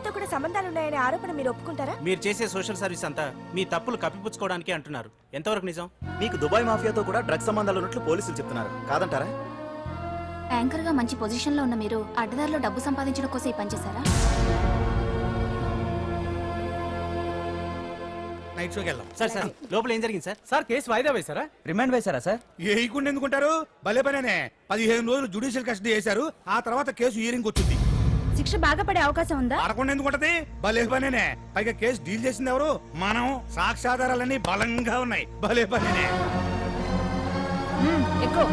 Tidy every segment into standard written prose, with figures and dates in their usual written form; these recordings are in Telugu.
అమ్మాయితో కూడా సంబంధాలు ఉన్నాయనే ఆరోపణ మీరు ఒప్పుకుంటారా? మీరు చేసే సోషల్ సర్వీస్ అంతా మీ తప్పులు కప్పిపుచ్చుకోవడానికి అంటున్నారు. ఎంతవరకు నిజం? మీకు దుబాయ్ మాఫియాతో కూడా డ్రగ్స్ సంబంధాలు ఉన్నట్లు పోలీసులు చెప్తున్నారు, కాదంటారా? యాంకర్ గా మంచి పొజిషన్ లో ఉన్న మీరు అడ్డదారిలో డబ్బు సంపాదించడం కోసం ఈ పనిచేశారా? నైట్ షోకి వెళ్దాం. సార్ సార్ లోపల ఏం జరిగింది సార్? సార్ కేసు వాయిదా వేశారా? రిమాండ్ వేశారా సార్? ఏయకుండా ఎందుకుంటారు? భలే పనేనే. 15 రోజులు జుడిషియల్ కస్టడీ చేశారు. ఆ తర్వాత కేసు హియరింగ్ వచ్చింది. శిక్ష బాగా పడే అవకాశం ఉందా? పడకుండా ఎందుకుంటది? భలే పనేనే. పైగా కేసు డీల్ చేసింది ఎవరు? మనం. సాక్ష్యాధారాలన్నీ బలంగా ఉన్నాయి. భలే పనేనే. ఎక్కువ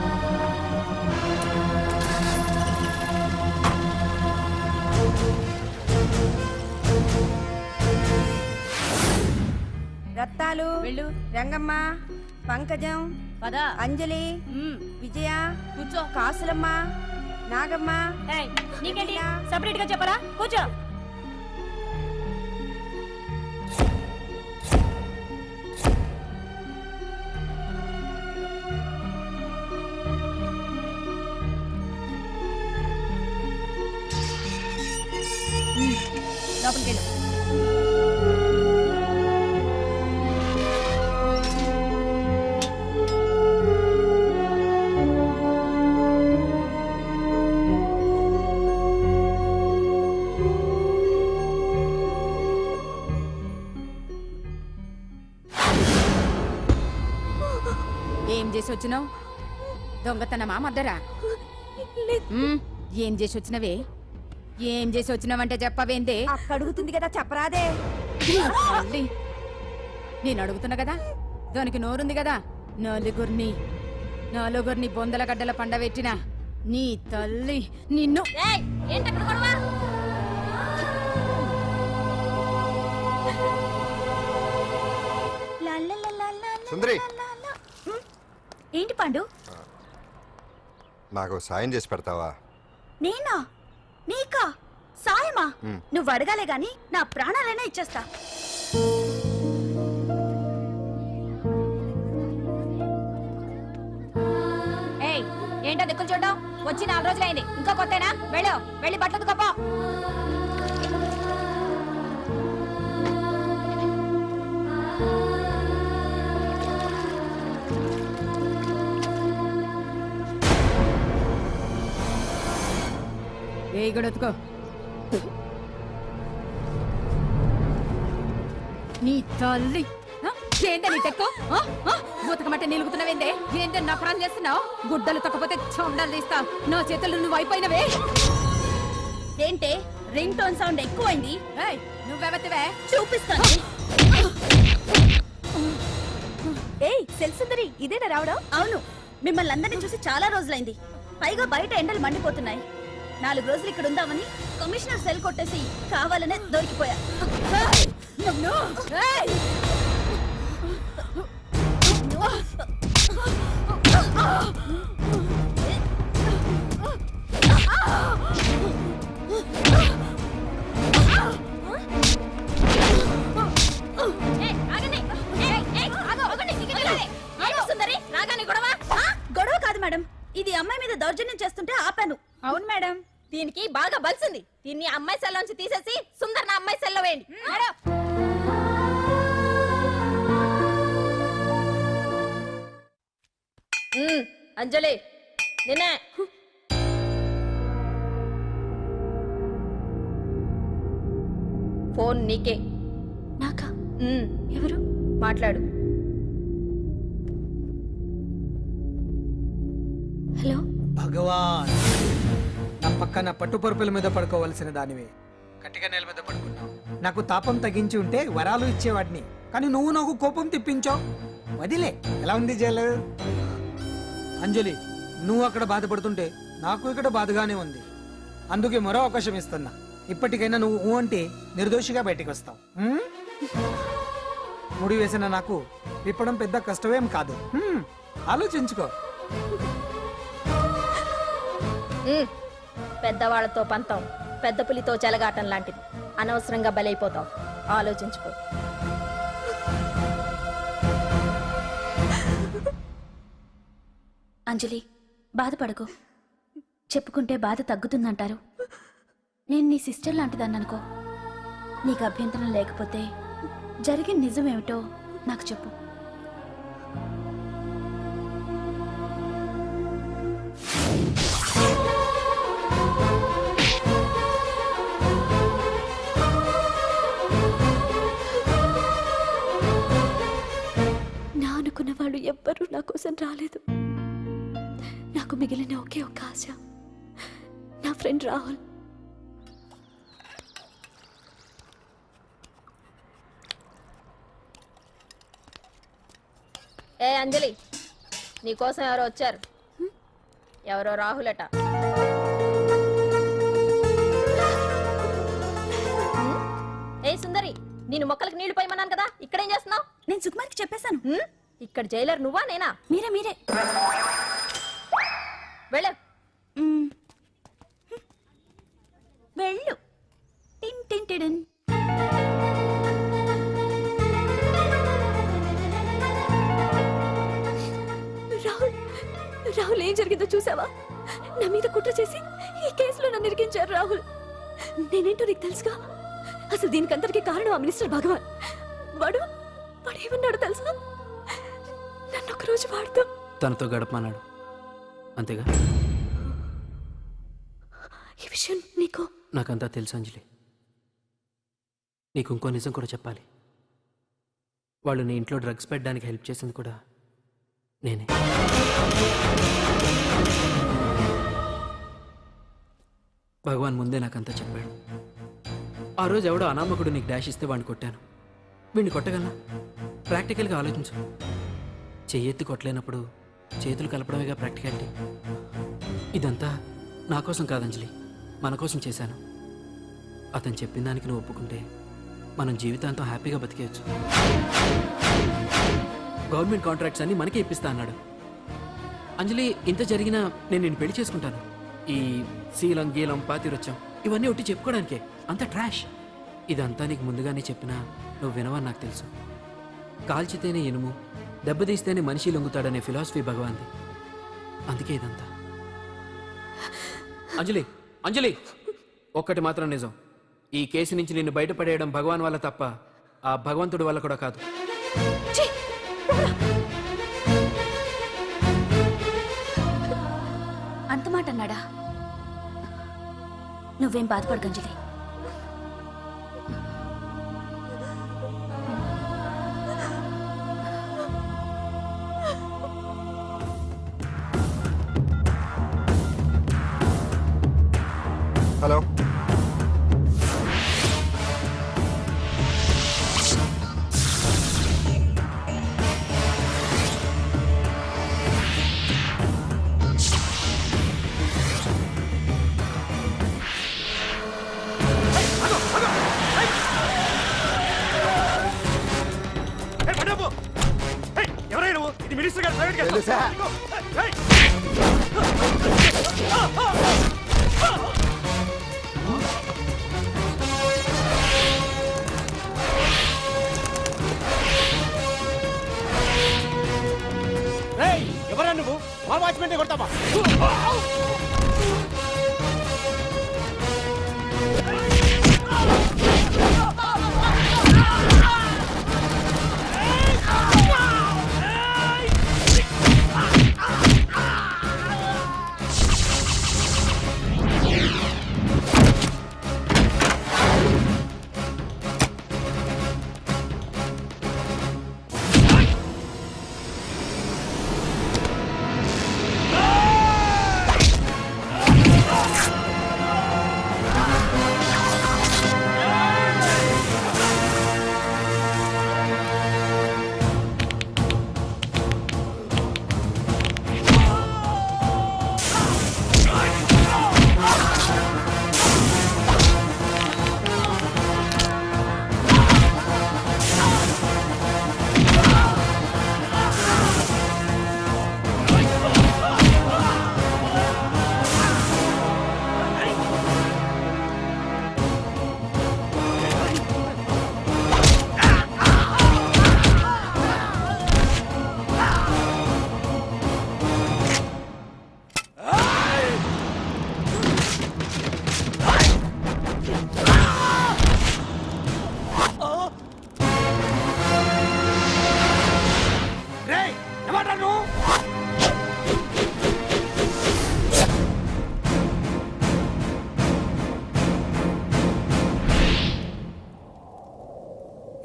రత్తాలు, రంగమ్మ, పంకజం, అంజలి, విజయ, కూర్చో, కాసులమ్మ, నాగమ్మ. నీకేంటి సెపరేట్ గా చెప్పరా? కూర్చో. లోపలికి వెళ్ళు. ఏం చేసి వచ్చినావు? దొంగతనమా మద్దరా? ఏం చేసి వచ్చినవే? ఏం చేసి వచ్చినావంటే చెప్పవేందే? అడుగుతుంది కదా, చెప్పరాదే. నేను అడుగుతున్నా కదా, దానికి నోరుంది కదా. నలుగురిని బొందల గడ్డల పండబెట్టిన నీ తల్లి నిన్ను. సుందరి, ఏంటి పండు? నాకు సాయం చేసి పెడతావా? నేనా? నీకా సాయమా? నువ్వు అడగాలే గాని నా ప్రాణాలైనా ఇచ్చేస్తా. ఏయ్, ఏంటో దిక్కులు చూడడం? వచ్చి 4 రోజులైంది, ఇంకా కొత్తేనా? వెళ్ళి బట్టలు కప్ప. ఏ గడతుకో. నీ తల్లి ఏందే నీ తెక్కు? ఉతకమంటే నిలుగుతున్నావేందే? ఏందే నపరాలు చేస్తున్నావు? గుడ్డలు తక్కపోతే చొండాలు తీస్తా. నా చేతులు నువ్వు అయిపోయినవే. ఏంటే రింగ్ టోన్ సౌండ్ ఎక్కువైంది? నువ్వెవతివే? చూపిస్తాను. ఏయ్ సెల్సుందరి, ఇదేనా రావడం? అవును, మిమ్మల్ని అందరినీ చూసి చాలా రోజులైంది. పైగా బయట ఎండలు మండిపోతున్నాయి. 4 రోజులు ఇక్కడ ఉందామని కమిషనర్ సెల్ కొట్టేసి కావాలనే దొరికిపోయా. గొడవ కాదు మేడం, ఇది అమ్మాయి మీద దౌర్జన్యం చేస్తుంటే ఆపాను. అవును మేడం, దీనికి బాగా బలిసింది. దీన్ని అమ్మాయి సెల్లోంచి తీసేసి సుందర్ నా అమ్మాయి సెల్లో వేయండి. అంజలి, నిన్నే. ఫోన్ నీకే. నాకా? ఎవరు? మాట్లాడు. హలో. భగవాన్, నా పక్కన పట్టుపరుపుల మీద పడుకోవలసిన దానివే గట్టిగా నేల మీద పడుకున్నావు. నాకు తాపం తగ్గించి ఉంటే వరాలు ఇచ్చేవాడిని, కానీ నువ్వు నాకు కోపం తెప్పించావు. వదిలే. ఎలా ఉంది జైలు? అంజలి, నువ్వు అక్కడ బాధపడుతుంటే నాకు ఇక్కడ బాధగానే ఉంది. అందుకే మరో అవకాశం ఇస్తున్నా. ఇప్పటికైనా నువ్వు అంటే నిర్దోషిగా బయటికి వస్తావు. ముడి వేసిన నాకు విప్పడం పెద్ద కష్టమేం కాదు. ఆలోచించుకో. పెద్దవాళ్లతో పంతం పెద్ద పులితో చెలగాటం లాంటిది. అనవసరంగా బలైపోతావు. ఆలోచించుకో. అంజలి, బాధపడకు. చెప్పుకుంటే బాధ తగ్గుతుందంటారు. నేను నీ సిస్టర్ లాంటిదాన్ని అనుకో. నీకు అభ్యంతరం లేకపోతే జరిగిన నిజమేమిటో నాకు చెప్పు. నా అనుకున్న వాళ్ళు ఎవ్వరూ నా కోసం రాలేదు. నాకు మిగిలిన ఒకే ఒక్క ఆశ నా ఫ్రెండ్ రాహుల్. ఏ అంజలి, నీకోసం ఎవరో వచ్చారు. ఎవరో రాహులట. ఏ సుందరి, నేను మొక్కలకు నీళ్లు పోయమన్నాను కదా, ఇక్కడేం చేస్తున్నావు? నేను సుకుమార్కి చెప్పేశాను. ఇక్కడ జైలర్ నువ్వా నేనా? మీరే వెళ్ళ. వెళ్ళు. టిన్ టిన్ టిడిన్. రాహుల్ రాహుల్ ఏం జరిగిందో చూసావా? నా మీద కుట్ర చేసి ఈ కేసులో నన్ను ఇరికించారు రాహుల్. నేనేంటో నీకు తెలుసుగా. అసలు దీనికంతటికి కారణం ఆ మినిస్టర్ భగవాన్. వాడు ఏమన్నాడు తెలుసా? నన్ను ఒకరోజు వాడుతూ తనతో గడపమన్నాడు, అంతేగా? ఈ విషయం నీకు నాకంతా తెలుసు అంజలి. నీకు ఇంకో నిజం కూడా చెప్పాలి. వాళ్ళు నీ ఇంట్లో డ్రగ్స్ పెట్టడానికి హెల్ప్ చేసింది కూడా నేనే. భగవాన్ ముందే నాకంతా చెప్పాడు. ఆ రోజు ఎవడో అనామకుడు నీకు డాష్ ఇస్తే వాడిని కొట్టాను. వీడిని కొట్టగలనా? ప్రాక్టికల్గా ఆలోచించు. చెయ్యెత్తి కొట్టలేనప్పుడు చేతులు కలపడమేగా ప్రాక్టికాలిటీ. ఇదంతా నా కోసం కాదంజలి, మన కోసం చేశాను. అతను చెప్పిన దానికి నువ్వు ఒప్పుకుంటే మనం జీవితాంతం హ్యాపీగా బతికేయచ్చు. గవర్నమెంట్ కాంట్రాక్ట్స్ అన్ని మనకే ఇప్పిస్తా అన్నాడు. అంజలి, ఇంత జరిగినా నేను నిన్ను పెళ్లి చేసుకుంటాను. ఈ శీలం గీలం పాతిరొచ్చం ఇవన్నీ ఒట్టి చెప్పుకోవడానికే. అంత ట్రాష్. ఇదంతా నీకు ముందుగానే చెప్పినా నువ్వు వినవని నాకు తెలుసు. కాల్చితేనే ఇనుము, దెబ్బతీస్తేనే మనిషి లొంగుతాడనే ఫిలాసఫీ భగవాన్ది. అందుకే ఇదంతా. అంజలి, అంజలి, ఒక్కటి మాత్రం నిజం. ఈ కేసు నుంచి నిన్ను బయటపడేయడం భగవాన్ వల్ల తప్ప ఆ భగవంతుడి వల్ల కూడా కాదు. అంత మాట అన్నాడా? నువ్వేం బాధపడకు అంజలి. హలో, ఎవరైనా నువ్వు? ఇది మినిస్టర్ గారు ప్రైవేట్ కేసు. తెలుసా? ఏయ్! ఎవరా నువ్వు? మా వాచ్మెన్ కొడతావా?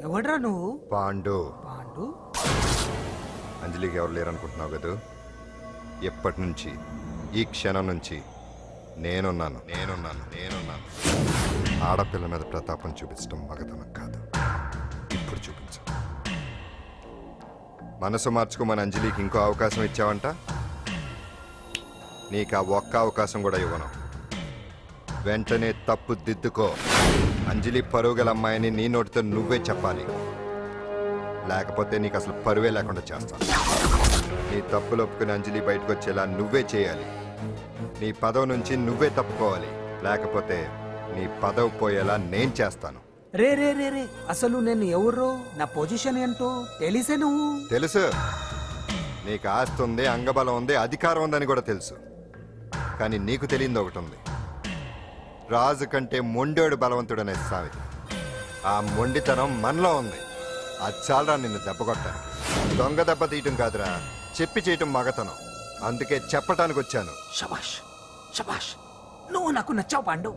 ఎవడ్రా నువ్వు? పాండు. పాండు? అంజలికి ఎవరు లేరనుకుంటున్నావు కదా? ఎప్పటి నుంచి, ఈ క్షణం నుంచి నేనున్నాను. ఆడపిల్ల మీద ప్రతాపం చూపించడం మగతనం కాదు. ఇప్పుడు చూపించు. మనసు మార్చుకోమని అంజలికి ఇంకో అవకాశం ఇచ్చావంట. నీకు ఆ ఒక్క అవకాశం కూడా ఇవ్వను. వెంటనే తప్పు దిద్దుకో. అంజలి పరుగల అమ్మాయిని నీ నోటితో నువ్వే చెప్పాలి. లేకపోతే నీకు అసలు పరువే లేకుండా చేస్తాను. నీ తప్పులు ఒప్పుకుని అంజలి బయటకు వచ్చేలా నువ్వే చేయాలి. నీ పదవి నుంచి నువ్వే తప్పుకోవాలి. లేకపోతే నీ పదవి పోయేలా నేను చేస్తాను. రే రే రే రే అసలు నేను ఎవరో, నా పొజిషన్ ఏంటో తెలిసే నువ్వు. తెలుసు. నీకు ఆస్తి ఉంది, అంగబలం ఉంది, అధికారం ఉందని కూడా తెలుసు. కానీ నీకు తెలియదు ఒకటి ఉంది. రాజు కంటే మొండోడు బలవంతుడనే సామెత. ఆ మొండితనం మనలో ఉంది. అది చాలరా నిన్ను దెబ్బ కొట్టాను. దొంగ దెబ్బ తీయటం కాదురా, చెప్పి చేయటం మగతనం. అందుకే చెప్పటానికి వచ్చాను. శబాష్ శబాష్, నువ్వు నాకు నచ్చావు పాండు.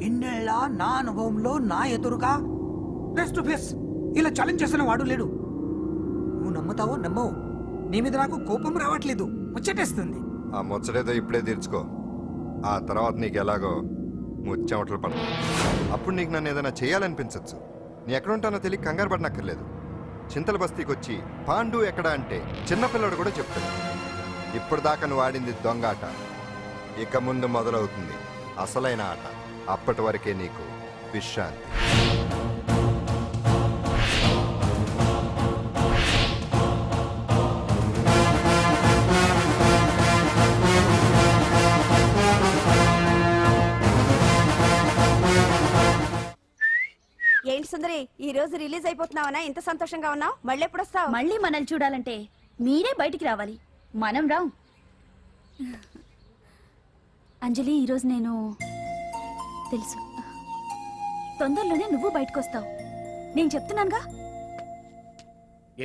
ఇన్నేళ్ళ నా అనుభవంలో నా ఎదురుగా ఫేస్ టు ఫేస్ ఇలా ఛాలెంజ్ చేసిన వాడు లేడు. నువ్వు నమ్ముతావో నమ్మవు, నీ మీద నాకు కోపం రావట్లేదు, ముచ్చటేస్తుంది. ఆ ముచ్చటేదో ఇప్పుడే తీర్చుకో. ఆ తర్వాత నీకు ఎలాగో ముచ్చెమటలు పడతాయి. అప్పుడు నీకు నన్ను ఏదైనా చేయాలనిపించచ్చు. నీ ఎక్కడుంటానో తెలియ కంగారు పడనక్కర్లేదు. చింతల బస్తీకి వచ్చి పాండు ఎక్కడ అంటే చిన్నపిల్లడు కూడా చెప్తాడు. ఇప్పుడు దాకా నువ్వు ఆడింది దొంగ ఆట. ఇక ముందు మొదలవుతుంది అసలైన ఆట. అప్పటి వరకే నీకు విశ్రాంతి. ఏంటి సుందరి, ఈ రోజు రిలీజ్ అయిపోతున్నావనా? ఇంత సంతోషంగా ఉన్నావు? మళ్ళీ ఎప్పుడు వస్తావు? మళ్ళీ మనల్ని చూడాలంటే మీరే బయటికి రావాలి, మనం రాం. అంజలి, ఈరోజు నేను తెలుసు తొందరలోనే నువ్వు బయటకు వస్తావు, నేను చెప్తున్నానుగా.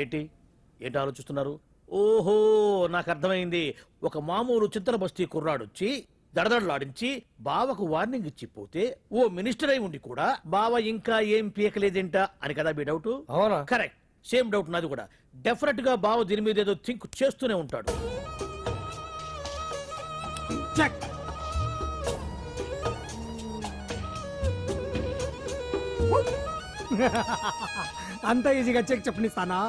ఏంటి ఆలోచిస్తున్నారు? ఓహో, నాకు అర్థమైంది. ఒక మామూలు చింతల బస్తీ కుర్రాడొచ్చి దడదడలాడించి బావకు వార్నింగ్ ఇచ్చిపోతే ఓ మినిస్టర్ అయి ఉండి కూడా బావ ఇంకా ఏం పీకలేదేంట అని కదా మీ డౌట్? అవునా? కరెక్ట్, సేమ్ డౌట్ నాది కూడా. డెఫినెట్ గా బావ దీని మీద ఏదో థింక్ చేస్తూనే ఉంటాడు. చెక్. అంత ఈజీగా చెక్ చెప్పనిస్తానా?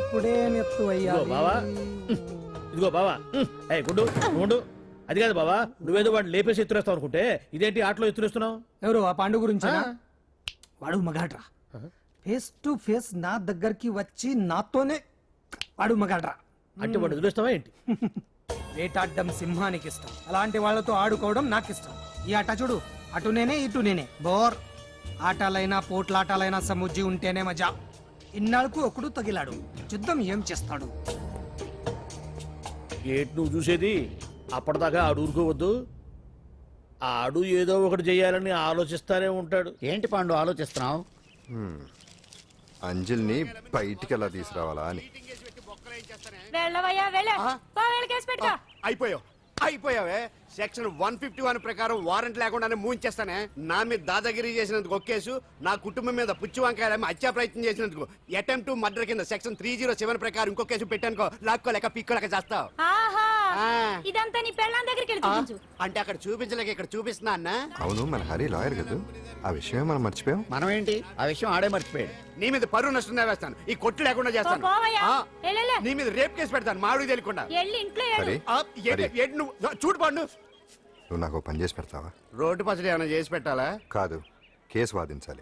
ఇప్పుడే నెత్తు అయ్యా. ఇదిగో బావా, ఇదిగో బావా. ఏ గుండు గుండు, అది కాదు బావా, నువ్వేదో వాడిని లేపేసి ఎత్తురేస్తావు అనుకుంటే ఇదేంటి ఆటలో ఎత్తురేస్తున్నావు? ఎవరు ఆ పాండు గురించి? వాడు మగాడ్రా. ఫేస్ టు ఫేస్ నా దగ్గరికి వచ్చి నాతోనే వాడు మగాడ్రా. అంటే వాడు వదిలేస్తావా ఏంటి? వేటాడ్డం సింహానికి ఇష్టం, అలాంటి వాళ్ళతో ఆడుకోవడం నాకు ఇష్టం. ఈ ఆట చూడు, అటు నేనే ఇటు నేనే. బోర్. ఆటలైనా పోట్లాటాలైనా సముజ్జి ఉంటేనే మజా. ఇన్నాళ్ళకు ఒకడు తగిలాడు, యుద్ధం ఏం చేస్తాడు? ఏంటి నువ్వు చూసేది? అప్పటిదాకా ఆడు ఊరుకోవద్దు. ఆడు ఏదో ఒకటి చెయ్యాలని ఆలోచిస్తానే ఉంటాడు. ఏంటి పాండు ఆలోచిస్తున్నావు? అంజలిని బయటికి ఎలా తీసుకురావాలా అని. అయిపోయావే. సెక్షన్ 151 ప్రకారం వారెంట్ లేకుండానే మూయించేస్తానే. నా మీద దాదాగిరి చేసినందుకు ఒక కేసు, నా కుటుంబం మీద పుచ్చి వంకాయలేమో హత్యా ప్రయత్నం చేసినందుకు అటెంప్ట్ టు మర్డర్ కింద సెక్షన్ 307 ప్రకారం ఇంకో కేసు పెట్టానుకో, లాక్కోలేక పీక్కోలేక చేస్తావు. ఇదంతా నీ పెళ్ళాం దగ్గరికి అంటే అక్కడ చూపించలేక ఇక్కడ చూపిస్తున్నా అన్న. అవును, మన హరి లాయర్ కదా, ఆ విషయమే మనం మర్చిపోయాం. మనం ఏంటి ఆ విషయం ఆడే మర్చిపోయాడు. నీ మీద పరువు నష్టం వేస్తాను, ఈ కొట్టు లేకుండా చేస్తాను. నీ మీద రేప్ కేసు పెడతాను మాడు తెలియకుండా. హరి, నువ్వు చూడు పండు, నువ్వు నాకు పని చేసి పెడతావా? రోడ్డు పచ్చడి ఏమైనా చేసి పెట్టాలా? కాదు, కేసు వాదించాలి.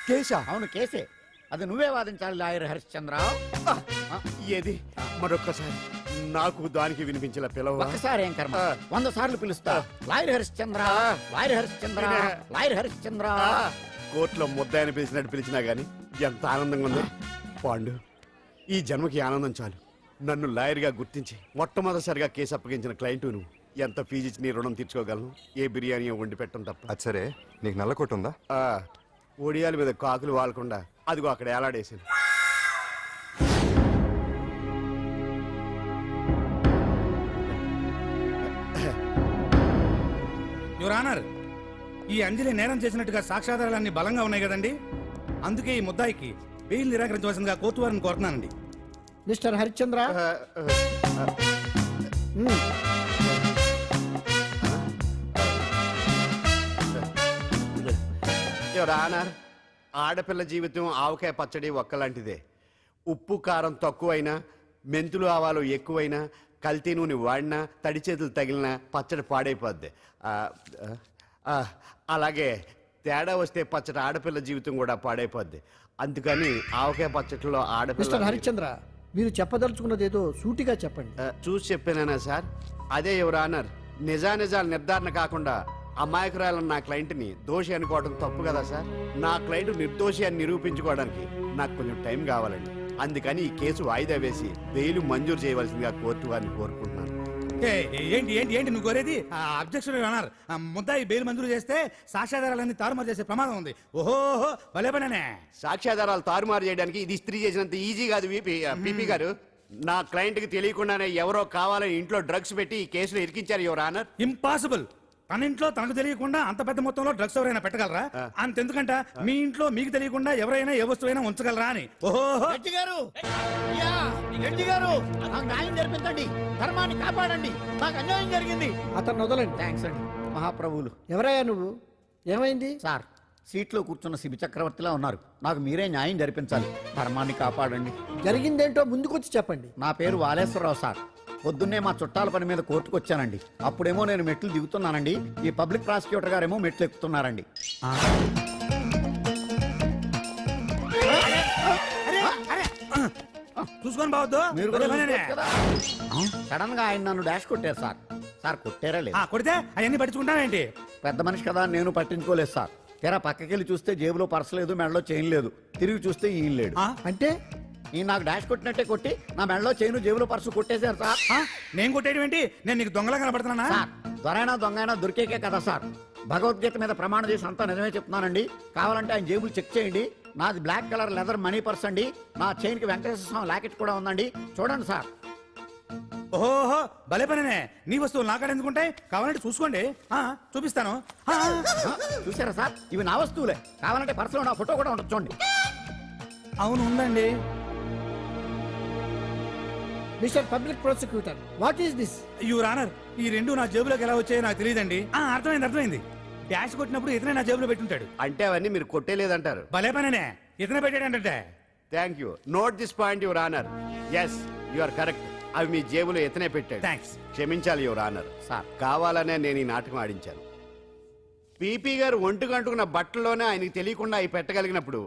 కేసా? అవును కేసే, అది నువ్వే వాదించాలి లాయర్ హరిశ్చంద్ర. ఏది మరొక్కసారి నాకు దానికి వినిపించిన పిలవ. ఒక్కసారి ఏం కర్మ, 100 సార్లు పిలుస్తా. Lawyer Harishchandra, lawyer Harishchandra, lawyer Harishchandra. కోర్టులో ముద్దాయని పిలిచినట్టు పిలిచినా గానీ ఎంత ఆనందంగా ఉంది పాండు. ఈ జన్మకి ఆనందం చాలు. నన్ను లాయర్ గా గుర్తించి మొట్టమొదటిసారిగా కేసు అప్పగించిన క్లయింట్ నువ్వు. ఎంత ఫీజు ఇచ్చి నీ రుణం తీర్చుకోగలను? ఏ బిర్యానీ వండి పెట్టడం తప్ప. అది సరే, నీకు నల్ల కొట్టు ఉందా? ఒడియాల మీద కాకులు వాలకుండా అదిగో అక్కడ ఏలాడేసాను. యువర్ ఆనర్, ఈ అంజలి నేరం చేసినట్టుగా సాక్ష్యాధారాలన్నీ బలంగా ఉన్నాయి కదండి, అందుకే ఈ ముద్దాయికి బెయిల్ నిరాకరించవలసిందిగా కోర్టు వారిని కోరుతున్నానండి. మిస్టర్ హరిశ్చంద్ర, యువర్ ఆనర్, ఆడపిల్ల జీవితం ఆవకాయ పచ్చడి ఒక్కలాంటిదే. ఉప్పు కారం తక్కువైనా, మెంతులు ఆవాలు ఎక్కువైనా, కల్తీ నూనె వాడినా, తడి చేతులు తగిలినా పచ్చడి పాడైపోద్ది. అలాగే తేడా వస్తే పచ్చడి ఆడపిల్ల జీవితం కూడా పాడైపోద్ది. అందుకని ఆవకాయ పచ్చడిలో మిస్టర్ ఆడపిల్ల హరిశ్చంద్ర, మీరు చెప్పదలుచుకున్నదేదో సూటిగా చెప్పండి. చూసి చెప్పానా సార్? అదే యువర్ ఆనర్, నిజానిజాలు నిర్ధారణ కాకుండా అమాయకురాలన్న నా క్లయింట్ని దోషి అనుకోవడం తప్పు కదా సార్. నా క్లయింట్ నిర్దోషి అని నిరూపించుకోవడానికి నాకు కొంచెం టైం కావాలండి. అందుకని ఈ కేసు వాయిదా వేసి బెయిల్ మంజూరు చేయవలసిందిగా కోర్టు వారిని కోరుకుంటున్నాను. ఏంటి ఏంటి ఏంటి నువ్వు కోరేది? అబ్జెక్షన్ అన్నారు. ముద్దాయి బెయిల్ మంజూరు చేస్తే సాక్ష్యాధారాలన్నీ తారుమారు చేసే ప్రమాదం ఉంది. ఓహో, భలే పనేనే. సాక్ష్యాధారాలు తారుమారు చేయడానికి ఇది ఇస్త్రీ చేసినంత ఈజీ కాదు పీపీ గారు. నా క్లయింట్ కి తెలియకుండానే ఎవరో కావాలని ఇంట్లో డ్రగ్స్ పెట్టి ఈ కేసులో ఇరికించారు యువర్ ఆనర్. ఇంపాసిబుల్. తన ఇంట్లో తనకు తెలియకుండా అంత పెద్ద మొత్తంలో డ్రగ్స్ ఎవరైనా పెట్టగలరా? అంతెందుకంట మీ ఇంట్లో మీకు తెలియకుండా ఎవరైనా ఏ వస్తువైనా ఉంచగలరా అని. ఓహో, రెడ్డి గారు, అయ్యా, రెడ్డి గారు, నాకు న్యాయం జరిపించండి, ధర్మాన్ని కాపాడండి, నాకు అన్యాయం జరిగింది. అతను వదలండి. థ్యాంక్స్ అండి మహాప్రభువులు. ఎవరయ్యా నువ్వు? ఏమైంది? సార్, సీట్లో కూర్చున్న శిబి చక్రవర్తిలా ఉన్నారు. నాకు మీరే న్యాయం జరిపించాలి, ధర్మాన్ని కాపాడండి. జరిగిందేంటో ముందుకొచ్చి చెప్పండి. నా పేరు వాలేశ్వరరావు సార్. పొద్దున్నే మా చుట్టాల పని మీద కోర్టుకు వచ్చానండి. అప్పుడేమో నేను మెట్లు దిగుతున్నానండి, ఈ పబ్లిక్ ప్రాసిక్యూటర్ గారేమో మెట్లు ఎక్కుతున్నారండి. చూసుకొని బావద్దు. మీరు సడన్ గా ఆయన నన్ను డాష్ కొట్టారు సార్. సార్ కొట్టారా లేదు? కొడితే అవన్నీ పట్టించుకుంటావేంటి? పెద్ద మనిషి కదా అని నేను పట్టించుకోలేదు సార్. తెరా పక్కకెళ్ళి చూస్తే జేబులో పర్స్ లేదు, మెడలో చైన్ లేదు. తిరిగి చూస్తే ఈయన లేడు. అంటే ఈ నాకు డాష్ కొట్టినట్టే కొట్టి నా మెడలో చైన్ జేబులో పర్సు కొట్టేశారు సార్. నేను కొట్టేయడం ఏంటి? నేను నీకు దొంగలా కనబడుతున్నా? సార్, దొరైనా దొంగైనా దొరికేకే కదా సార్. భగవద్గీత మీద ప్రమాణం చేసి అంతా నిజమే చెప్తున్నానండి. కావాలంటే ఆయన జేబులు చెక్ చేయండి. నాది black colour leather money purse అండి. నా చైన్ కి వెంకటేశ్వర స్వామి లాకెట్ కూడా ఉందండి. చూడండి సార్. ఓహో, భలే పనే. నీ వస్తువులు నాకాడ ఎందుకుంటాయి? కావాలంటే చూసుకోండి, చూపిస్తాను. చూసారా సార్, ఇవి నా వస్తువులే. కావాలంటే పర్సులో నా ఫోటో కూడా ఉండదు, చూడండి. అవును, ఉందండి. Mister public prosecutor, what is this? Your honour, ఈ రెండు నా జేబులోకి ఎలా వచ్చాయో నాకు తెలియదండి. అర్థమైంది. డాష్ కొట్టినప్పుడు ఇతనే నా జేబులో పెట్టుంటాడు. అంటే అవన్నీ మీరు కొట్టేలేదంటారు? భలే పనే, ఇతనే పెట్టాడంటే. Thank you. Note this point your honour. Yes, you are correct. అవి మీ జేబులో ఎతనే పెట్టాడు. థ్యాంక్స్. క్షమించాలి యువర్ ఆనర్. సార్, కావాలనే నేను ఈ నాటకం ఆడించాను. పీపీ గారు ఒంటికి అంటుకున్న బట్టల్లోనే ఆయనకి తెలియకుండా అవి పెట్టగలిగినప్పుడు,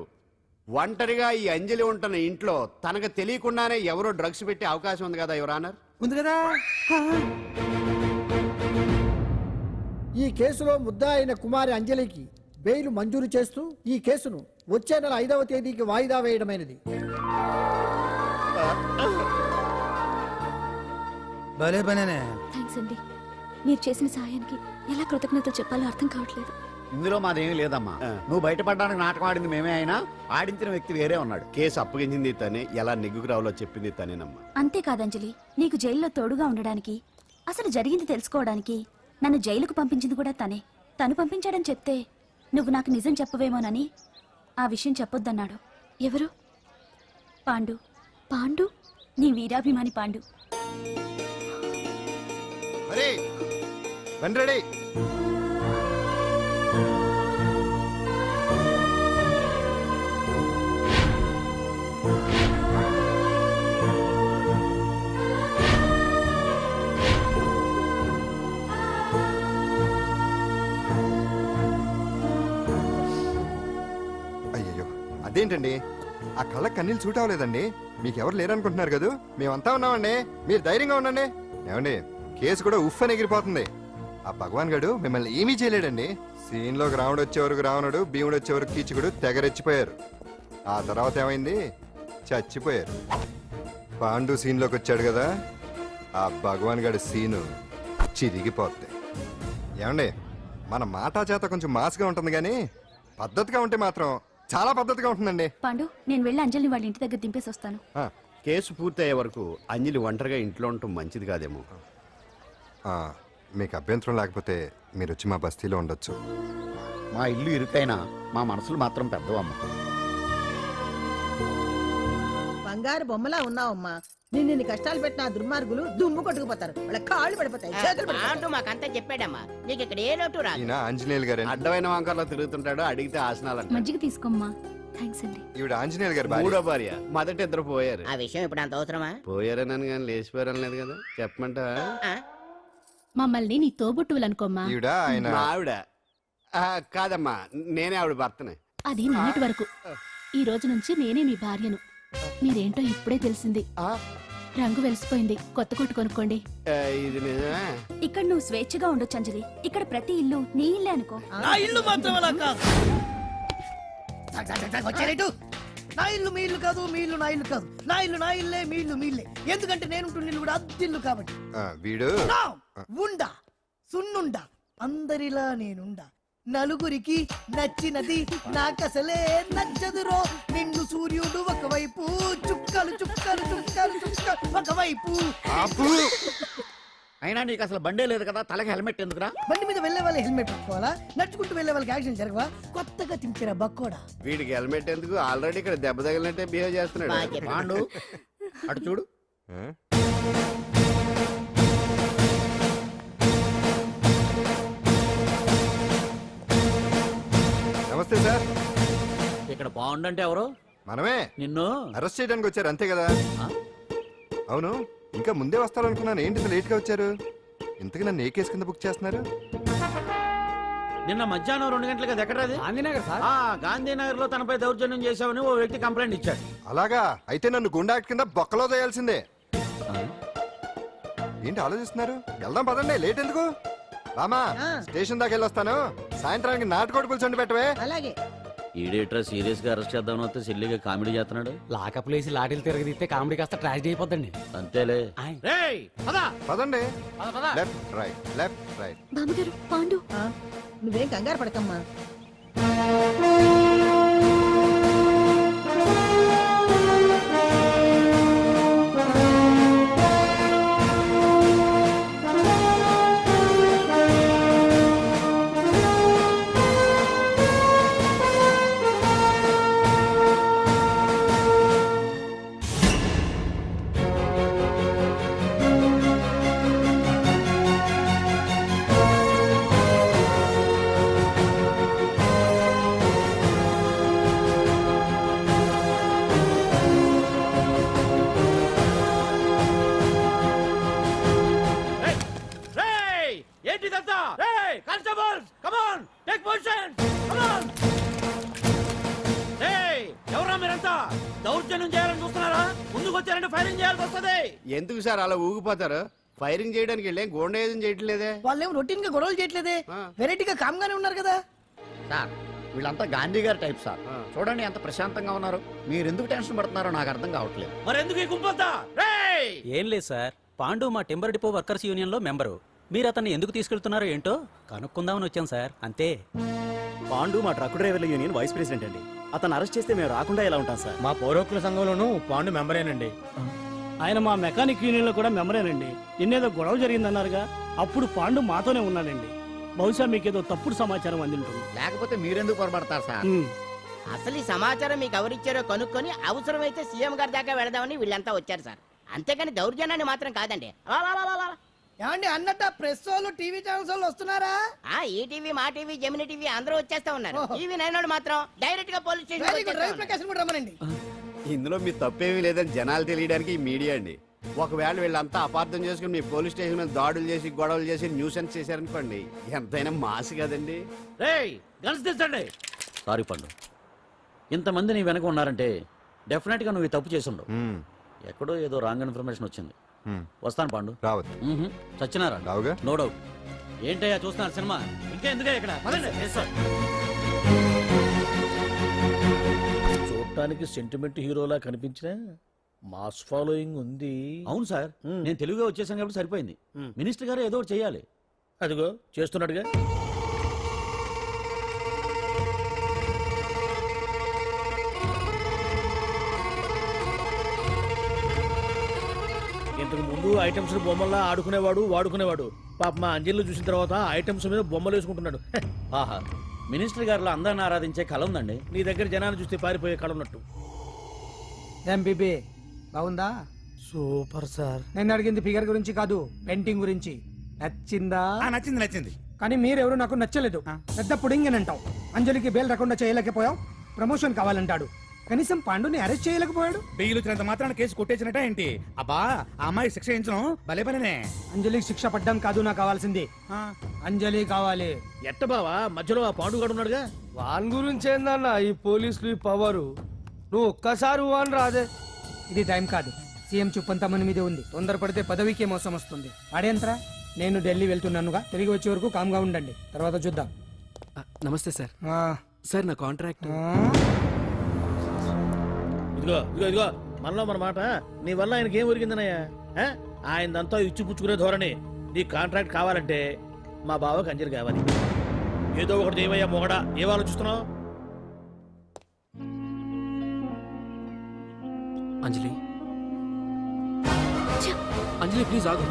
ఒంటరిగా ఈ అంజలి ఉంటున్న ఇంట్లో తనకు తెలియకుండానే ఎవరో డ్రగ్స్ పెట్టే అవకాశం ఉంది కదా యువర్ ఆనర్. ఉంది కదా. ఈ కేసులో ముద్దా అయిన కుమారి అంజలికి బెయిల్ మంజూరు చేస్తూ ఈ కేసును వచ్చే నెల 5వ తేదీకి వాయిదా వేయడమైనది. భలే పనేనే. థ్యాంక్స్ అండి. మీరు చేసిన సహాయానికి ఎలా కృతజ్ఞతలు చెప్పాలో అర్థం కావట్లేదు. ఇందులో మాదేమీ లేదమ్మా. నువ్వు బయటపడడానికి నాటకం ఆడింది మేమే అయినా ఆడించిన వ్యక్తి వేరే ఉన్నాడు. కేసు అప్పగించింది తనే, ఎలా నెగ్గుకు రావాలో చెప్పింది తనేనమ్మా. అంతేకాదంజలి, నీకు జైల్లో తోడుగా ఉండడానికి, అసలు జరిగింది తెలుసుకోవడానికి నన్ను జైలుకు పంపించింది కూడా తనే. తను పంపించాడని చెప్తే నువ్వు నాకు నిజం చెప్పవేమోనని ఆ విషయం చెప్పొద్దన్నాడు. ఎవరు? పాండు. పాండు, నీ వీరాభిమాని పాండు. రెడీ. అయ్యయ్యో, అదేంటండి? ఆ కళ్ళ కన్నీళ్ళు సూట్ అవ్వలేదండి. మీకెవరు లేరనుకుంటున్నారు కదా? మేమంతా ఉన్నామండి, మీరు ధైర్యంగా ఉండండి. ఏమండి, కేసు కూడా ఉఫ్ అని ఎగిరిపోతుంది. ఆ భగవాన్ గడు మిమ్మల్ని ఏమీ చేయలేడండి. సీన్లోకి రాముడు వచ్చే వరకు రావణుడు, భీముడు వచ్చే వరకు కీచుకుడు తెగరెచ్చిపోయారు. ఆ తర్వాత ఏమైంది? చచ్చిపోయారు. పాండు సీన్లోకి వచ్చాడు కదా, ఆ భగవాన్ గడి సీను చిరిగిపోద్ది. ఏమండి, మన మాటా చేత కొంచెం మాస్గా ఉంటుంది కానీ పద్ధతిగా ఉంటే మాత్రం చాలా పద్ధతిగా ఉంటుందండి. పాండు, నేను వెళ్ళి అంజలిని వాళ్ళ ఇంటి దగ్గర దింపేసి వస్తాను. కేసు పూర్తయ్యే వరకు అంజలి ఒంటరిగా ఇంట్లో ఉండటం మంచిది కాదేమో. మీకు అభ్యంతరం లేకపోతే మీరు వచ్చి మా బస్తీలో ఉండొచ్చు. మా ఇల్లు ఇరుకైనా మా మనసులు మాత్రం పెద్దవమ్మ. బంగారు బొమ్మలా ఉన్నావమ్మా. నిన్ను కష్టాలు పెట్టిన ఆ దుర్మార్గులు దుమ్ము కొట్టుకుపోతారు. వాళ్ళ కాళ్ళు పడిపోతాయి, చేతులు పడిపోతాయి. మాకంతా చెప్పాడమ్మా, నీకు ఇక్కడ ఏ లోటు రాదు. ఈయన ఆంజనేయులు గారు అడ్డమైన వంకర్లో తిరుగుతుంటాడు, అడిగితే ఆసనాలంట. మజ్జిగ తీసుకోమ్మా. థ్యాంక్స్ అండి. ఈవిడ ఆంజనేయులు గారు భార్య. మూడో భార్య, మొదటి ఇద్దరు పోయారు. ఆ విషయం ఇప్పుడు అంత అవసరమా? పోయారనని కానీ లేచిపోయారని లేదు కదా, చెప్పమంటా? మమ్మల్ని నీ తోబుట్టువులనుకోమ్మా. ఈవిడ ఆయన మా ఆవిడ కాదమ్మా, నేనే ఆవిడ భర్తనే. అది నిన్నటి వరకు. ఈ రోజు నుంచి నేనే మీ భార్యను. మీరేంటో ఇప్పుడే తెలిసింది. రంగు వెలిసిపోయింది, కొత్త కొట్టు కొనుక్కోండి. ఇది నిజమే. ఇక్కడ నువ్వు స్వేచ్ఛగా ఉండొచ్చు అంజలి. ఇక్కడ ప్రతి ఇల్లు నీ ఇల్లే అనుకో. నా ఇల్లు మాత్రం అలా కాదు. వచ్చారేటు? నా ఇల్లు మీ ఇల్లు కాదు, మీ ఇల్లు నా ఇల్లు కాదు. నా ఇల్లు నా ఇల్లే, మీ ఇల్లు మీ ఇల్లే. ఎందుకంటే నేను ఇల్లు కూడా అద్దిల్లు కాబట్టి. వీడు ఉండా సున్నుండా అందరిలా నేనుండా. నలుగురికి నచ్చినది నాకసలే నచ్చదురో. నిన్ను సూర్యుడు ఒకవైపు, చుక్కలు చుక్కలు చుక్కలు చుక్కలు ఒకవైపు. అయినా నీకు అసలు బండే లేదు కదా, తలకి హెల్మెట్ ఎందుకురా? బండి మీద వెళ్లే వాళ్ళు హెల్మెట్ పెట్టుకోవాలా? నడుచుకుంటూ వెళ్లే వాళ్ళకి యాక్సిడెంట్ జరగవా? కొత్తగా తింటారా బక్కోడా? వీడికి హెల్మెట్ ఎందుకు, ఆల్రెడీ ఇక్కడ దెబ్బ తగిలినట్టే బిహేవ్ చేస్తున్నాడు. పాండు అటు చూడు. నమస్తే సార్. ఇక్కడ బాగుండంటే ఎవరు? మనమే. నిన్ను అరెస్ట్ చేయడానికి వచ్చారు అంతే కదా? అవును, ఇంకా ముందే వస్తారనుకున్నాను. ఏంటి లేట్ గా వచ్చారు? ఇంతకు నన్ను ఏ కేసు కింద బుక్ చేస్తున్నారు? నిన్న మధ్యాహ్నం 2 గంటలకు అది ఎక్కడది? గాంధీనగర్ సార్. గాంధీనగర్ లో తనపై దౌర్జన్యం చేశామని ఓ వ్యక్తి కంప్లైంట్ ఇచ్చాడు. అలాగా? అయితే నన్ను గుండా యాక్ట్ కింద బొక్కలో చేయాల్సిందే. ఏంటి ఆలోచిస్తున్నారు? వెళ్దాం పదండి, లేట్ ఎందుకు? రామా, స్టేషన్ దాకా వెళ్ళొస్తాను. సాయంత్రానికి నాటుకోడి పులుసు వండి పెట్టవే. అలాగే. ఈడేట్రా సీరియస్ గా అరెస్ట్ చేద్దామని వస్తే సిల్లిగా కామెడీ చేస్తున్నాడు. లాకప్ లేసి లాఠీలు తిరగదీస్తే కామెడీ కాస్త ట్రాజడీ అయిపోద్దండి. అంతేలే. పదండి. Left right, left right. బామ్మగారు, పాండు. నువ్వేం కంగారు పడకమ్మా. ఏంటిదంతా? Constables, come on, take position, come on. ఎవరా మీరంతా? దౌర్జన్యం చేయాలని చూస్తున్నారా? ముందుకు వచ్చారంటే ఫైరింగ్ చేయాల్సి వస్తుంది. ఎందుకు సార్ అలా ఊగిపోతారు? ఫైరింగ్ చేయడానికి వెళ్ళే గోండేజం చేయట్లేదే. వాళ్ళేం రొటీన్ గా గొడవలు చేయట్లేదే, వెరైటీగా కామ్గానే ఉన్నారు కదా. సార్ వీళ్ళంతా గాంధీ గారి టైప్ సార్. చూడండి ఎంత ప్రశాంతంగా ఉన్నారు. మీరు ఎందుకు టెన్షన్ పడుతున్నారో నాకు అర్థం కావట్లేదు. మరి ఎందుకు ఈ గుంపంతా? ఏం లేదు సార్, పాండు మా టింబర్ డిపో వర్కర్స్ యూనియన్ లో మెంబరు. మీరు అతన్ని ఎందుకు తీసుకెళ్తున్నారో ఏంటో కనుక్కుందామని వచ్చాం సార్, అంతే. పాండు మా ట్రక్ డ్రైవర్ల యూనియన్ వైస్ ప్రెసిడెంట్ అండి. అతను అరెస్ట్ చేస్తే మేము రాకుండా ఎలా ఉంటాం సార్? మా పౌరోక్ల సంఘంలోనూ పాండు మెంబరేనండి. ఆయన మా మెకానిక్ యూనియన్ లో కూడా మెంబరేనండి. నిన్నేదో గొడవ జరిగిందన్నారుగా, అప్పుడు పాండు మాతోనే ఉన్నాడండి. బహుశా మీకేదో తప్పుడు సమాచారం అందింటుంది. లేకపోతే మీరెందుకు పొరపడతారు సార్? అసలు ఈ సమాచారం మీకు ఎవరిచ్చారో కనుక్కొని అవసరమైతే సీఎం గారి దాకా వెళదామని వీళ్ళంతా వచ్చారు సార్. అంతేకాని దౌర్జన్యాన్ని మాత్రం కాదండి. ఏమండి అన్నట్టు ప్రెస్ వాళ్ళు, టీవీ ఛానల్స్ వాళ్ళు వస్తున్నారా? ఈ టీవీ, మా టీవీ, జెమిని టీవీ అందరూ వచ్చేస్తా ఉన్నారు. టీవీ నైన్ మాత్రం డైరెక్ట్ గా పోలీస్ స్టేషన్. రమ్మనండి. ఇందులో మీ తప్పేమీ లేదని జనాలు తెలియడానికి ఈ మీడియా అండి. ఒకవేళ వీళ్ళంతా అపార్థం చేసుకుని మీ పోలీస్ స్టేషన్ మీద దాడులు చేసి గొడవలు చేసి న్యూసెన్స్ చేశారనుకోండి, ఎంతైనా మాసి కదండి. సారీ పండు, ఇంతమంది నీ వెనక ఉన్నారంటే డెఫినెట్ గా నువ్వు ఈ తప్పు చేసుండవు. ఎక్కడో ఏదో రాంగ్ ఇన్ఫర్మేషన్ వచ్చింది. వస్తాను పాండు. రావద్దు. చచ్చినారా? రావుగా. No doubt. ఏంటయ్యా చూస్తున్నారు సినిమా? ఇంకా ఎందుకే ఇక్కడ? చూడటానికి సెంటిమెంట్ హీరోలా కనిపించిన మాస్ ఫాలోయింగ్ ఉంది. అవును సార్, నేను తెలుగుగా వచ్చేసాను కాబట్టి సరిపోయింది. మినిస్టర్ గారు ఏదో ఒకటి చేయాలి. అదిగో చేస్తున్నాడుగా. ఇంతకు ముందు ఐటమ్స్ బొమ్మల్లా ఆడుకునేవాడు, వాడుకునేవాడు. పాప మా అంజలిలో చూసిన తర్వాత ఐటమ్స్ మీద బొమ్మలు వేసుకుంటున్నాడు. ఆహా, మినిస్టర్ గారిలో అందరిని ఆరాధించే కళ ఉందండి. నీ దగ్గర జనాన్ని చూస్తే పారిపోయే కళ ఉన్నట్టు. ఏం బీబీ బాగుందా? Super sir. నేను అడిగింది ఫిగర్ గురించి కాదు, పెయింటింగ్ గురించి. నచ్చిందా? నచ్చింది నచ్చింది. కానీ మీరెవరు నాకు నచ్చలేదు. పెద్ద పుడింగినంటావు. అంజలికి బెయిల్ రాకుండా చేయలేకపోయావు. ప్రమోషన్ కావాలంటాడు. కనీసం పాండుని అరెస్ట్ చేయలేకపోయాడు. బెయిల్ వచ్చినంత మాత్రాన కేసు కొట్టేసినట్ట ఏంటి? అబ్బా ఆ అమ్మాయి శిక్ష వేయించడం భలే పనినే. అంజలికి శిక్ష పడ్డం కాదు నాకు కావాల్సింది. అంజలి కావాలి. ఎట్ట బావా మధ్యలో ఆ పాండుగాడు ఉన్నాడుగా. వాన్ గురించి ఏందన్నా ఈ పోలీసులు ఈ పవరు? నువ్వు ఒక్కసారి వాన్ రాదే. ఇది టైం కాదు. సీఎం చుప్పంతా మన మీదే ఉంది. తొందరపడితే పదవికే మోసం వస్తుంది. అడేంత్రా, నేను ఢిల్లీ వెళ్తున్నానుగా. తిరిగి వచ్చే వరకు కామ్గా ఉండండి, తర్వాత చూద్దాం. నమస్తే సార్. ఆ, సార్ నా కాంట్రాక్ట్. ఇదిగో ఇదిగో ఇదిగో మనలో మన మాట. నీ వల్ల ఆయనకి ఏం ఒరిగిందనయ్యా? ఆయనదంతా ఇచ్చి పుచ్చుకునే ధోరణి. నీ కాంట్రాక్ట్ కావాలంటే మా బావకి అంజలి కావాలి. ఏదో ఒకటి దేవయ్యా మొగడా. ఏం ఆలోచిస్తున్నావు? అంజలి అంజలి ప్లీజ్ ఆగు.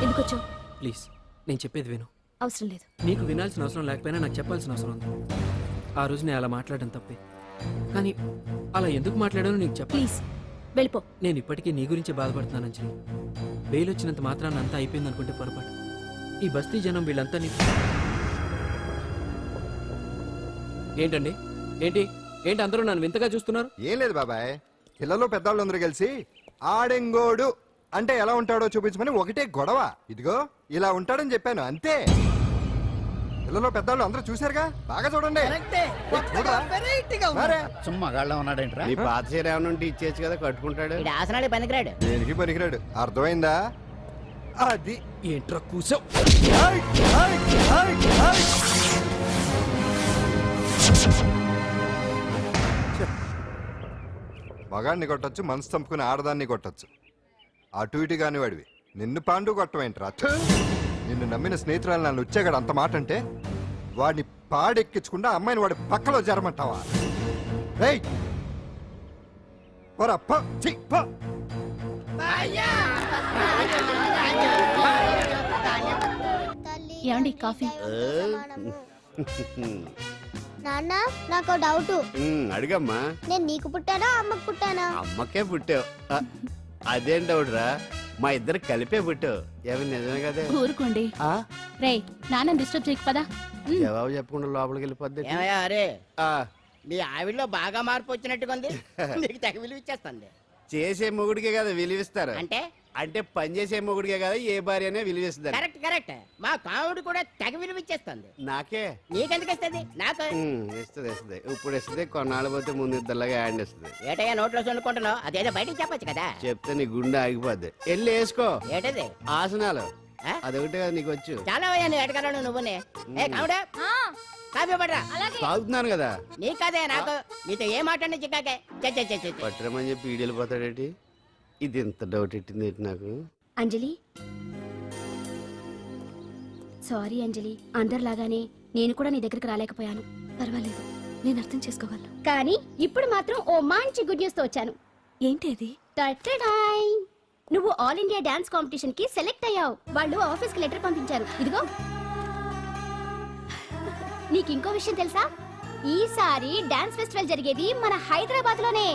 ఎందుకు వచ్చావు? ప్లీజ్ నేను చెప్పేది విను. అవసరం లేదు. నీకు వినాల్సిన అవసరం లేకపోయినా నాకు చెప్పాల్సిన అవసరం ఉంది. ఆ రోజు నేను అలా మాట్లాడడం తప్పే, కానీ అలా ఎందుకు మాట్లాడానో నీకు చెప్ప. ప్లీజ్ వెళ్ళిపో. నేను ఇప్పటికీ నీ గురించి బాధపడుతున్నాను అంజలి. బెయిల్ వచ్చినంత మాత్రాన్ని అంతా అయిపోయింది అనుకుంటే పొరపాటు. ఈ బస్తీ జనం వీళ్ళంతా ఏంటండి ఏంటి ఏంటి అందరూ నన్ను వింతగా చూస్తున్నారు? ఏం లేదు బాబాయ్, పిల్లలు పెద్దవాళ్ళు అందరూ కలిసి ఆడెంగోడు అంటే ఎలా ఉంటాడో చూపించమని ఒకటే గొడవ. ఇదిగో ఇలా ఉంటాడని చెప్పాను అంతే. పిల్లలు పెద్దవాళ్ళు అందరూ చూశారుగా, బాగా చూడండి. మరే. సుమ్మా గాళ్ళ ఉన్నాడేంట్రా? నీ పాత చీర ఏమైనా ఉంటే ఇచ్చేచ్చు కదా, కట్టుకుంటాడు. ఇది ఆసనాడే పనికిరాడు. దేనికి పనికిరాడు, అర్థమైందా? అది ఏంట్రా కూసావ్? మగాడిని కొట్టచ్చు, మనసు చంపుకుని ఆడదాన్ని కొట్టచ్చు. అటు ఇటు కాని వాడివి నిన్ను పాండు కొట్టమేంట్రా? నిన్ను నమ్మిన స్నేహితురాలు నన్ను వచ్చాగాడు అంత మాట అంటే వాడిని పాడెక్కించకుండా అమ్మాయిని వాడి పక్కలో జరమంటావా? ఏయ్ పోరా, పో, ఛీ, పో. ఏమండి కాఫీ? నాన్న నాకు డౌట్. అడిగమ్మా. నేను నీకు పుట్టానా అమ్మకు పుట్టానా? అమ్మకే పుట్టావు. అదేం డౌట్ రా, మా ఇద్దరు కలిపే పుట్టావు. ఏమి నిజమే కదే? ఊరుకోండి. రేయ్ నాన్న డిస్టర్బ్ చేయకు పదా. జవాబు చెప్పకుండా లోపలికి వెళ్ళిపోద్ది. ఏమయ్యా అరే, నీ ఆవిడలో బాగా మార్పు వచ్చినట్టుగా ఉంది. నీకు తెగ విలువ ఇచ్చేస్తుంది. చేసే మొగుడికే కదా విలువిస్తారు. అంటే అంటే పని చేసే మొగుడికే కదా ఏ భార్య అనే విలువిస్తారు. Correct correct. మా కావుడు కూడా తెగ విలువ ఇచ్చేస్తుంది. నాకే నీకెందుకు ఇస్తుంది? నాకు ఇస్తుంది ఇస్తుంది. ఇప్పుడు ఇస్తుంది, కొన్నాళ్ళు పోతే ముందు ఇద్దరులాగా హ్యాండ్ ఇస్తుంది. ఏటయ్యా నోట్లో చల్లుకుంటున్నావు? అదేదో బయటికి చెప్పొచ్చు కదా. చెప్తే నీ గుండె ఆగిపోద్ది. వెళ్ళి వేసుకో. ఏటది? ఆసనాలు అదొకటి కదా నీకు వచ్చు. చాలా అయ్యా నీ ఎడగలను నువ్వునే. ఏ కావుడా కాఫీ పడరా. తాగుతున్నాను కదా. నీ కదే నాకు. నీతో ఏ మాట్లాడి చిక్కాకే పట్టరమని చెప్పి ఈడెళ్ళిపోతాడేటి? ఇది ఎంత డౌట్ ఎట్టింది నాకు. అంజలి సారీ అంజలి, అందరిలాగానే నేను కూడా నీ దగ్గరికి రాలేకపోయాను. పర్వాలేదు, నేను అర్థం చేసుకోగలను. కానీ ఇప్పుడు మాత్రం ఓ మంచి గుడ్ న్యూస్ తో వచ్చాను. ఏంటి అది? నువ్వు ఆల్ ఇండియా డాన్స్ కాంపిటీషన్ కి సెలెక్ట్ అయ్యావు. వాళ్ళు ఆఫీస్ కి లెటర్ పంపించారు. ఇదిగో. నీకు ఇంకో విషయం తెలుసా? ఈసారి డాన్స్ ఫెస్టివల్ జరిగేది మన హైదరాబాద్ లోనే.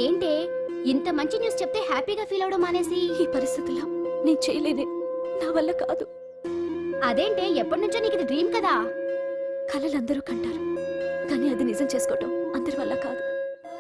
ఏంటే ఇంత మంచి న్యూస్ చెప్తే హ్యాపీగా ఫీల్ అవడం మానేసి? ఈ పరిస్థితుల్లో నేను చేయలేనే, నా వల్ల కాదు. అదేంటే ఎప్పటి నుంచో నీకు ఇది డ్రీమ్ కదా? కలలు అందరూ కంటారు, కానీ అది నిజం చేసుకోవటం అందరి వల్ల కాదు.